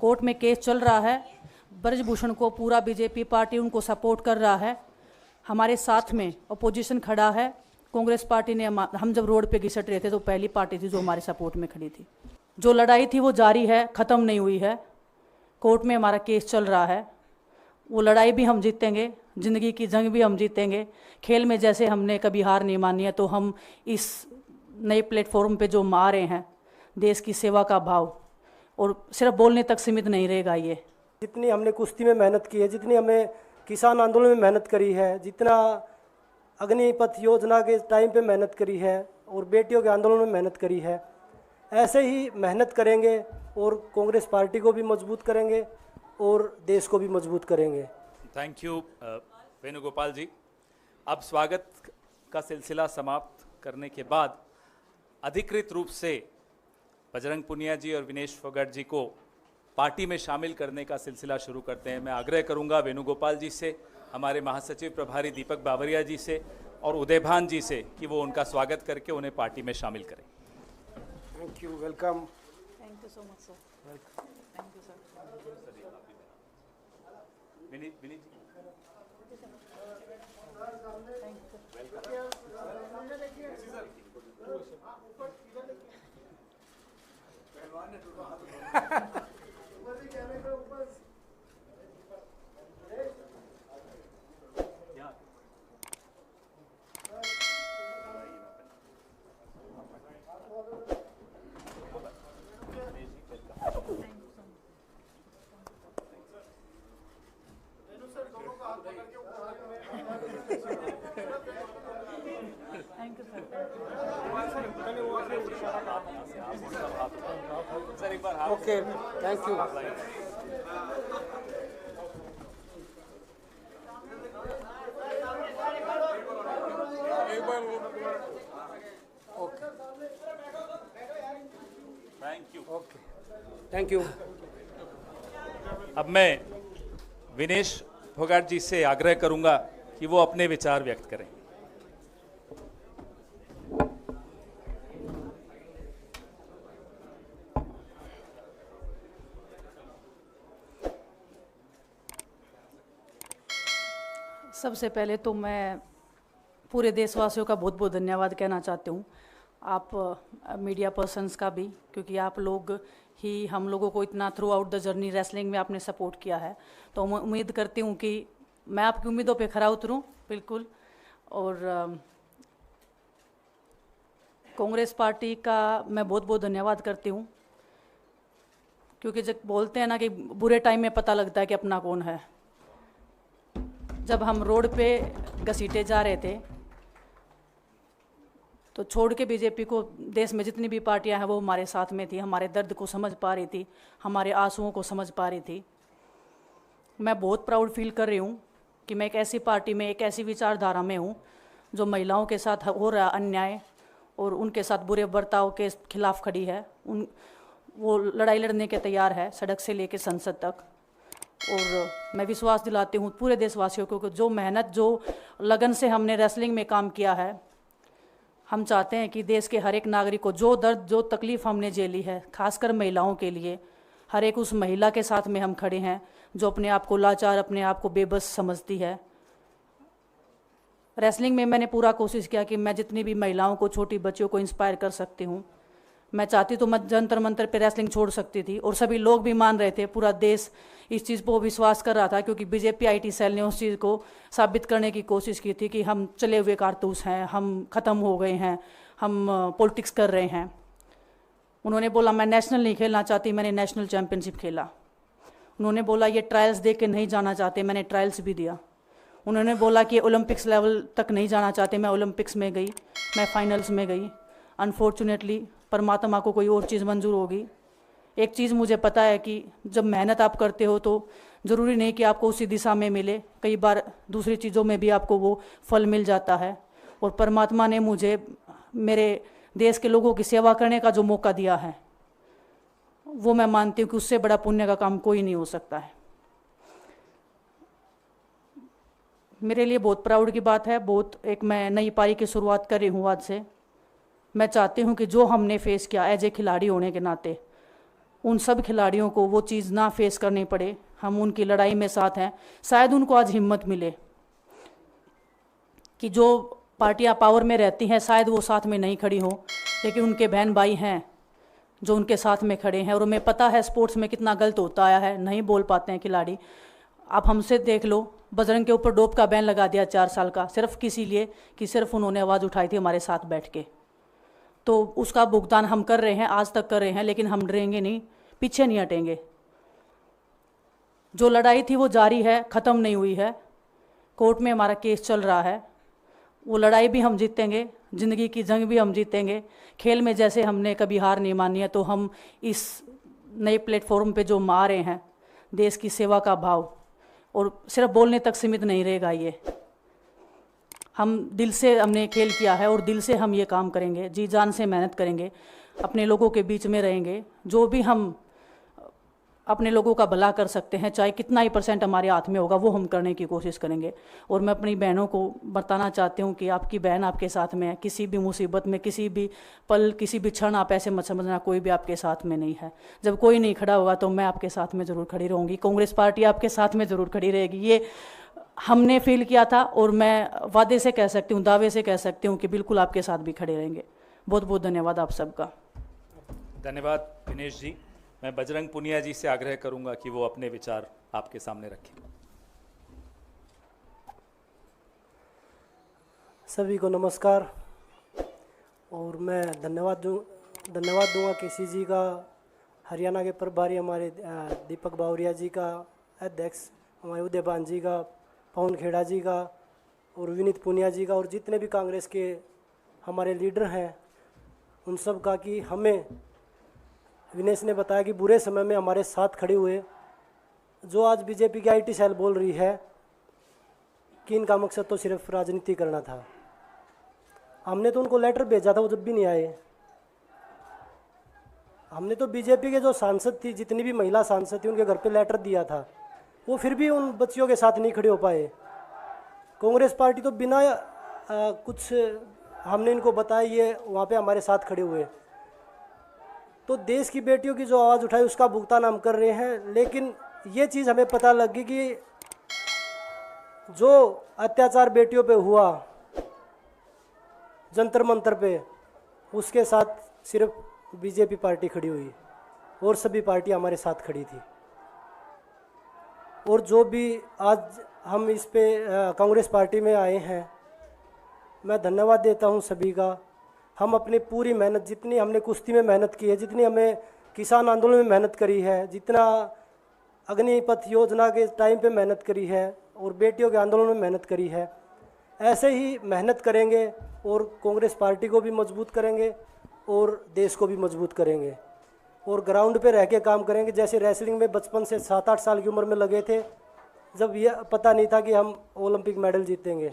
Court में case चल रहा है, ब्रजभूषण को पूरा बीजेपी पार्टी उनको सपोर्ट कर रहा है। हमारे साथ में अपोजिशन खड़ा है। कांग्रेस पार्टी ने हम जब रोड पे घिसट रहे थे तो पहली पार्टी थी जो हमारे सपोर्ट में खड़ी थी। जो लड़ाई थी वो जारी है, ख़त्म नहीं हुई है। कोर्ट में हमारा केस चल रहा है, वो लड़ाई भी हम जीतेंगे, ज़िंदगी की जंग भी हम जीतेंगे। खेल में जैसे हमने कभी हार नहीं मानी है, तो हम इस नए प्लेटफॉर्म पे जो आ रहे हैं, देश की सेवा का भाव, और सिर्फ बोलने तक सीमित नहीं रहेगा। ये जितनी हमने कुश्ती में मेहनत की है, जितनी हमें किसान आंदोलन में मेहनत करी है, जितना अग्निपथ योजना के टाइम पे मेहनत करी है और बेटियों के आंदोलन में मेहनत करी है, ऐसे ही मेहनत करेंगे और कांग्रेस पार्टी को भी मजबूत करेंगे और देश को भी मजबूत करेंगे। थैंक यू वेणुगोपाल जी। अब स्वागत का सिलसिला समाप्त करने के बाद अधिकृत रूप से बजरंग पुनिया जी और विनेश फोगाट जी को पार्टी में शामिल करने का सिलसिला शुरू करते हैं। मैं आग्रह करूंगा वेणुगोपाल जी से, हमारे महासचिव प्रभारी दीपक बावरिया जी से और उदयभान जी से कि वो उनका स्वागत करके उन्हें पार्टी में शामिल करें। Thank you, welcome. Thank you so much sir. Thank you sir. Vineet ji okay, thank you. Okay, thank you. अब मैं विनेश फोगाट जी से आग्रह करूंगा कि वो अपने विचार व्यक्त करें। सबसे पहले तो मैं पूरे देशवासियों का बहुत बहुत धन्यवाद कहना चाहती हूँ, आप मीडिया पर्सन्स का भी, क्योंकि आप लोग ही हम लोगों को इतना through out the journey wrestling में आपने सपोर्ट किया है। तो मैं उम्मीद करती हूँ कि मैं आपकी उम्मीदों पे खरा उतरूँ बिल्कुल। और कांग्रेस पार्टी का मैं बहुत बहुत धन्यवाद करती हूँ, क्योंकि जब बोलते हैं ना कि बुरे टाइम में पता लगता है कि अपना कौन है। जब हम रोड पे घसीटे जा रहे थे तो छोड़ के बीजेपी को देश में जितनी भी पार्टियां हैं वो हमारे साथ में थी, हमारे दर्द को समझ पा रही थी, हमारे आंसुओं को समझ पा रही थी। मैं बहुत प्राउड फील कर रही हूँ कि मैं एक ऐसी पार्टी में, एक ऐसी विचारधारा में हूँ जो महिलाओं के साथ हो रहा अन्याय और उनके साथ बुरे बर्ताव के खिलाफ खड़ी है। वो लड़ाई लड़ने के तैयार है, सड़क से लेकर संसद तक। और मैं विश्वास दिलाती हूँ पूरे देशवासियों को कि जो मेहनत, जो लगन से हमने रेसलिंग में काम किया है, हम चाहते हैं कि देश के हर एक नागरिक को जो दर्द, जो तकलीफ़ हमने झेली है, खासकर महिलाओं के लिए, हर एक उस महिला के साथ में हम खड़े हैं जो अपने आप को लाचार, अपने आप को बेबस समझती है। रेसलिंग में मैंने पूरा कोशिश किया कि मैं जितनी भी महिलाओं को, छोटी बच्चियों को इंस्पायर कर सकती हूँ। मैं चाहती तो मैं जंतर मंतर पे रेसलिंग छोड़ सकती थी, और सभी लोग भी मान रहे थे, पूरा देश इस चीज़ पर विश्वास कर रहा था, क्योंकि बीजेपी आईटी सेल ने उस चीज़ को साबित करने की कोशिश की थी कि हम चले हुए कारतूस हैं, हम ख़त्म हो गए हैं, हम पॉलिटिक्स कर रहे हैं। उन्होंने बोला मैं नेशनल नहीं खेलना चाहती, मैंने नेशनल चैम्पियनशिप खेला। उन्होंने बोला ये ट्रायल्स दे के नहीं जाना चाहते, मैंने ट्रायल्स भी दिया। उन्होंने बोला कि ओलंपिक्स लेवल तक नहीं जाना चाहते, मैं ओलंपिक्स में गई, मैं फाइनल्स में गई। अनफॉर्चुनेटली परमात्मा को कोई और चीज़ मंजूर होगी। एक चीज़ मुझे पता है कि जब मेहनत आप करते हो तो ज़रूरी नहीं कि आपको उसी दिशा में मिले, कई बार दूसरी चीज़ों में भी आपको वो फल मिल जाता है। और परमात्मा ने मुझे मेरे देश के लोगों की सेवा करने का जो मौका दिया है, वो मैं मानती हूँ कि उससे बड़ा पुण्य का काम कोई नहीं हो सकता है। मेरे लिए बहुत प्राउड की बात है। एक मैं नई पारी की शुरुआत कर रही हूँ आज से। मैं चाहती हूँ कि जो हमने फेस किया एज ए खिलाड़ी होने के नाते, उन सब खिलाड़ियों को वो चीज़ ना फेस करनी पड़े। हम उनकी लड़ाई में साथ हैं। शायद उनको आज हिम्मत मिले कि जो पार्टियां पावर में रहती हैं शायद वो साथ में नहीं खड़ी हो, लेकिन उनके बहन भाई हैं जो उनके साथ में खड़े हैं। और उन्हें पता है स्पोर्ट्स में कितना गलत होता आया है, नहीं बोल पाते हैं खिलाड़ी। आप हमसे देख लो, बजरंग के ऊपर डोप का बैन लगा दिया 4 साल का, सिर्फ किसी लिए कि सिर्फ उन्होंने आवाज़ उठाई थी हमारे साथ बैठ के। तो उसका भुगतान हम कर रहे हैं, आज तक कर रहे हैं, लेकिन हम डरेंगे नहीं, पीछे नहीं हटेंगे। जो लड़ाई थी वो जारी है, ख़त्म नहीं हुई है। कोर्ट में हमारा केस चल रहा है, वो लड़ाई भी हम जीतेंगे, ज़िंदगी की जंग भी हम जीतेंगे। खेल में जैसे हमने कभी हार नहीं मानी है, तो हम इस नए प्लेटफॉर्म पे जो आ रहे हैं, देश की सेवा का भाव, और सिर्फ बोलने तक सीमित नहीं रहेगा। ये हम दिल से हमने खेल किया है और दिल से हम ये काम करेंगे, जी जान से मेहनत करेंगे, अपने लोगों के बीच में रहेंगे। जो भी हम अपने लोगों का भला कर सकते हैं, चाहे कितना ही % हमारे हाथ में होगा, वो हम करने की कोशिश करेंगे। और मैं अपनी बहनों को बताना चाहती हूँ कि आपकी बहन आपके साथ में है। किसी भी मुसीबत में, किसी भी पल, किसी भी क्षण आप ऐसे मत समझना कोई भी आपके साथ में नहीं है। जब कोई नहीं खड़ा होगा तो मैं आपके साथ में ज़रूर खड़ी रहूँगी, कांग्रेस पार्टी आपके साथ में ज़रूर खड़ी रहेगी। ये हमने फील किया था और मैं वादे से कह सकती हूँ, दावे से कह सकती हूँ कि बिल्कुल आपके साथ भी खड़े रहेंगे। बहुत बहुत धन्यवाद आप सबका। धन्यवाद दिनेश जी। मैं बजरंग पुनिया जी से आग्रह करूंगा कि वो अपने विचार आपके सामने रखें। सभी को नमस्कार। और मैं धन्यवाद दूंगा केसी जी का, हरियाणा के प्रभारी हमारे दीपक बावरिया जी का, अध्यक्ष हमारे उदयपान जी का, पवन खेड़ा जी का और विनीत पुनिया जी का, और जितने भी कांग्रेस के हमारे लीडर हैं उन सब का, कि हमें विनेश ने बताया कि बुरे समय में हमारे साथ खड़े हुए। जो आज बीजेपी की IT सेल बोल रही है कि इनका मकसद तो सिर्फ राजनीति करना था, हमने तो उनको लेटर भेजा था, वो जब भी नहीं आए। हमने तो बीजेपी के जो सांसद थी, जितनी भी महिला सांसद थी, उनके घर पे लेटर दिया था, वो फिर भी उन बच्चियों के साथ नहीं खड़े हो पाए। कांग्रेस पार्टी तो बिना कुछ हमने इनको बताया ये वहाँ पे हमारे साथ खड़े हुए। तो देश की बेटियों की जो आवाज़ उठाई उसका भुगतान हम कर रहे हैं। लेकिन ये चीज़ हमें पता लगी कि जो अत्याचार बेटियों पे हुआ जंतर मंतर पे, उसके साथ सिर्फ बीजेपी पार्टी खड़ी हुई और सभी पार्टी हमारे साथ खड़ी थी। और जो भी आज हम इस पे कांग्रेस पार्टी में आए हैं, मैं धन्यवाद देता हूं सभी का। हम अपनी पूरी मेहनत, जितनी हमने कुश्ती में मेहनत की है, जितनी हमें किसान आंदोलन में मेहनत करी है, जितना अग्निपथ योजना के टाइम पे मेहनत करी है और बेटियों के आंदोलन में मेहनत करी है, ऐसे ही मेहनत करेंगे और कांग्रेस पार्टी को भी मजबूत करेंगे और देश को भी मजबूत करेंगे। और ग्राउंड पे रह के काम करेंगे। जैसे रेसलिंग में बचपन से 7-8 साल की उम्र में लगे थे, जब ये पता नहीं था कि हम ओलंपिक मेडल जीतेंगे,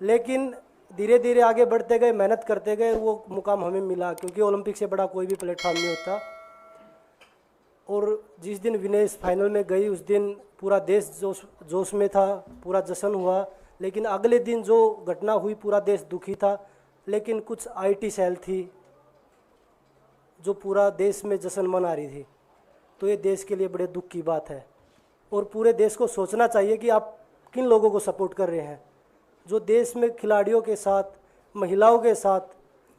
लेकिन धीरे धीरे आगे बढ़ते गए, मेहनत करते गए, वो मुकाम हमें मिला। क्योंकि ओलंपिक से बड़ा कोई भी प्लेटफॉर्म नहीं होता। और जिस दिन विनेश फाइनल में गई, उस दिन पूरा देश जोश में था, पूरा जश्न हुआ। लेकिन अगले दिन जो घटना हुई, पूरा देश दुखी था। लेकिन कुछ IT सेल थी जो पूरा देश में जश्न मना रही थी। तो ये देश के लिए बड़े दुख की बात है। और पूरे देश को सोचना चाहिए कि आप किन लोगों को सपोर्ट कर रहे हैं। जो देश में खिलाड़ियों के साथ, महिलाओं के साथ,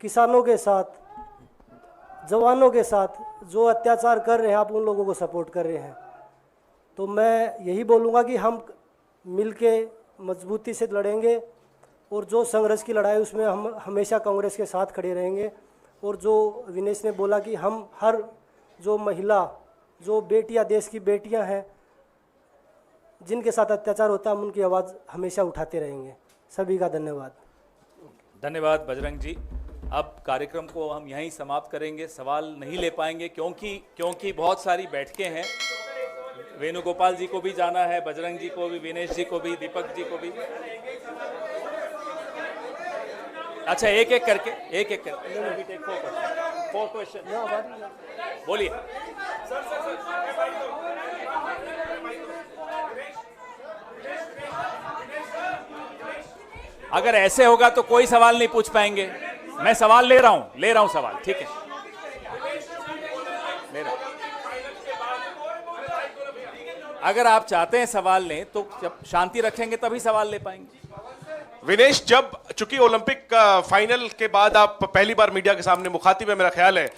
किसानों के साथ, जवानों के साथ जो अत्याचार कर रहे हैं, आप उन लोगों को सपोर्ट कर रहे हैं। तो मैं यही बोलूँगा कि हम मिलके मजबूती से लड़ेंगे और जो संघर्ष की लड़ाई उसमें हम हमेशा कांग्रेस के साथ खड़े रहेंगे। और जो विनेश ने बोला कि हम हर जो महिला, जो बेटियां, देश की बेटियां हैं जिनके साथ अत्याचार होता है, हम उनकी आवाज़ हमेशा उठाते रहेंगे। सभी का धन्यवाद। धन्यवाद बजरंग जी। अब कार्यक्रम को हम यहीं समाप्त करेंगे। सवाल नहीं ले पाएंगे क्योंकि बहुत सारी बैठकें हैं। वेणुगोपाल जी को भी जाना है, बजरंग जी को भी, विनेश जी को भी, दीपक जी को भी। अच्छा, एक एक करके फोर क्वेश्चन बोलिए। अगर ऐसे होगा तो कोई सवाल नहीं पूछ पाएंगे। मैं सवाल ले रहा हूं सवाल, ठीक है, ले रहा हूं। अगर आप चाहते हैं सवाल लें तो जब शांति रखेंगे तभी सवाल ले पाएंगे। विनेश, जब चूंकि ओलंपिक फाइनल के बाद आप पहली बार मीडिया के सामने मुखातिब है, मेरा ख्याल है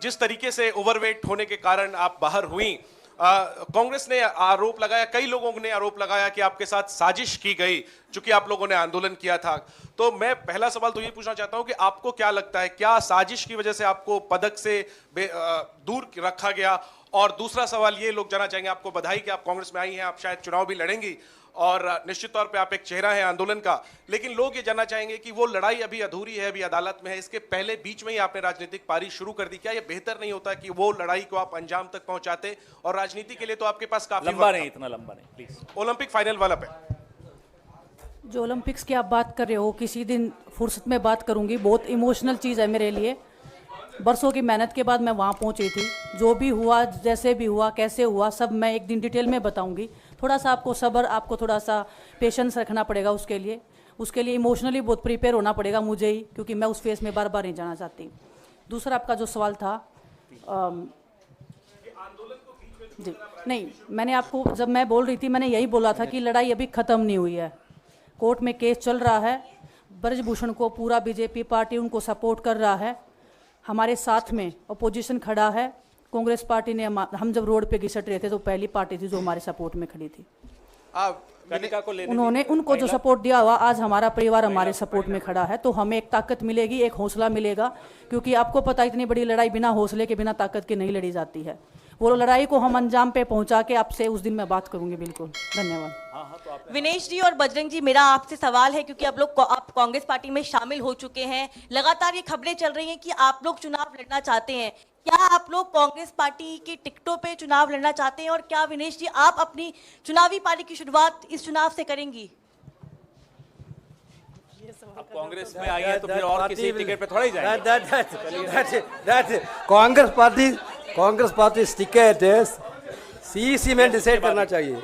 जिस तरीके से ओवरवेट होने के कारण आप बाहर हुई, कांग्रेस ने आरोप लगाया, कई लोगों ने आरोप लगाया कि आपके साथ साजिश की गई चूंकि आप लोगों ने आंदोलन किया था। तो मैं पहला सवाल तो ये पूछना चाहता हूं कि आपको क्या लगता है, क्या साजिश की वजह से आपको पदक से दूर रखा गया? और दूसरा सवाल ये लोग जानना चाहेंगे, आपको बधाई कि आप कांग्रेस में आई हैं, आप शायद चुनाव भी लड़ेंगी और निश्चित तौर पे आप एक चेहरा है आंदोलन का, लेकिन लोग ये जानना चाहेंगे कि वो लड़ाई अभी अधूरी है, अभी अदालत में है, इसके पहले बीच में ही आपने राजनीतिक पारी शुरू कर दी। क्या ये बेहतर नहीं होता कि वो लड़ाई को आप अंजाम तक पहुंचाते? और राजनीति के लिए तो आपके पास काफी लंबा नहीं, इतना लंबा नहीं प्लीज। ओलंपिक फाइनल वाला पे जो ओलंपिक्स की आप बात कर रहे हो, किसी दिन फुर्सत में बात करूंगी। बहुत इमोशनल चीज़ है मेरे लिए। बरसों की मेहनत के बाद मैं वहाँ पहुँची थी। जो भी हुआ, जैसे भी हुआ, कैसे हुआ, सब मैं एक दिन डिटेल में बताऊंगी। थोड़ा सा आपको सब्र, आपको थोड़ा सा पेशेंस रखना पड़ेगा। उसके लिए इमोशनली बहुत प्रिपेयर होना पड़ेगा मुझे ही, क्योंकि मैं उस फेस में बार बार नहीं जाना चाहती। दूसरा आपका जो सवाल था, जी नहीं, मैंने आपको जब मैं बोल रही थी, मैंने यही बोला था कि लड़ाई अभी ख़त्म नहीं हुई है। कोर्ट में केस चल रहा है। ब्रजभूषण को पूरा बीजेपी पार्टी उनको सपोर्ट कर रहा है। हमारे साथ में अपोजिशन खड़ा है। कांग्रेस पार्टी ने, हम जब रोड पे घिसट रहे थे तो पहली पार्टी थी जो हमारे सपोर्ट में खड़ी थी। कनिका को लेने उन्होंने, उनको जो सपोर्ट दिया हुआ, आज हमारा परिवार हमारे सपोर्ट में खड़ा है, तो हमें एक ताकत मिलेगी, एक हौसला मिलेगा। क्योंकि आपको पता, इतनी बड़ी लड़ाई बिना हौसले के, बिना ताकत के नहीं लड़ी जाती है। वो लड़ाई को हम अंजाम पे पहुंचा के आपसे उस दिन मैं बात करूंगी। बिल्कुल, धन्यवाद। विनेश जी और बजरंग जी, मेरा आपसे सवाल है, क्योंकि आप कांग्रेस पार्टी में शामिल हो चुके हैं, लगातार ये खबरें चल रही हैं कि आप लोग चुनाव लड़ना चाहते हैं। क्या आप लोग कांग्रेस पार्टी की टिकटों पे चुनाव लड़ना चाहते हैं? और क्या विनेश जी, आप अपनी चुनावी पारी की शुरुआत इस चुनाव से करेंगी? अब कांग्रेस में आई है तो फिर और किसी टिकट पे थोड़ा ही जाएंगे। कांग्रेस पार्टी टिकट सीईसी में डिसाइड करना चाहिए।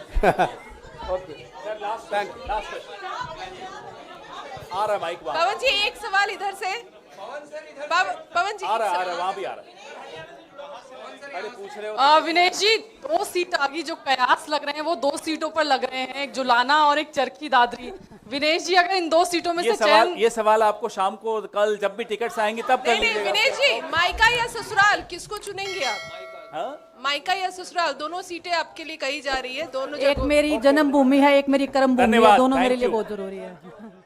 आ रहा है माइक वहाँ। पवन जी, एक सवाल इधर से। पवन जी, आ रहा है, वहाँ भी आ रहा है। अरे पूछ रहे हो विनेश जी, 2 सीट आगे जो कयास लग रहे हैं वो 2 सीटों पर लग रहे हैं, एक जुलाना और एक चरखी दादरी। विनेश जी, अगर इन 2 सीटों में से ये सवाल आपको शाम को, कल जब भी टिकट्स आएंगे तब कर लीजिएगा। विनेश जी, मायका या ससुराल, किसको चुनेंगे आप? हाँ? मायका या ससुराल, दोनों सीटें आपके लिए कही जा रही है। दोनों एक मेरी जन्मभूमि है, एक मेरी कर्मभूमि है, दोनों मेरे लिए Thank you. बहुत जरूरी है।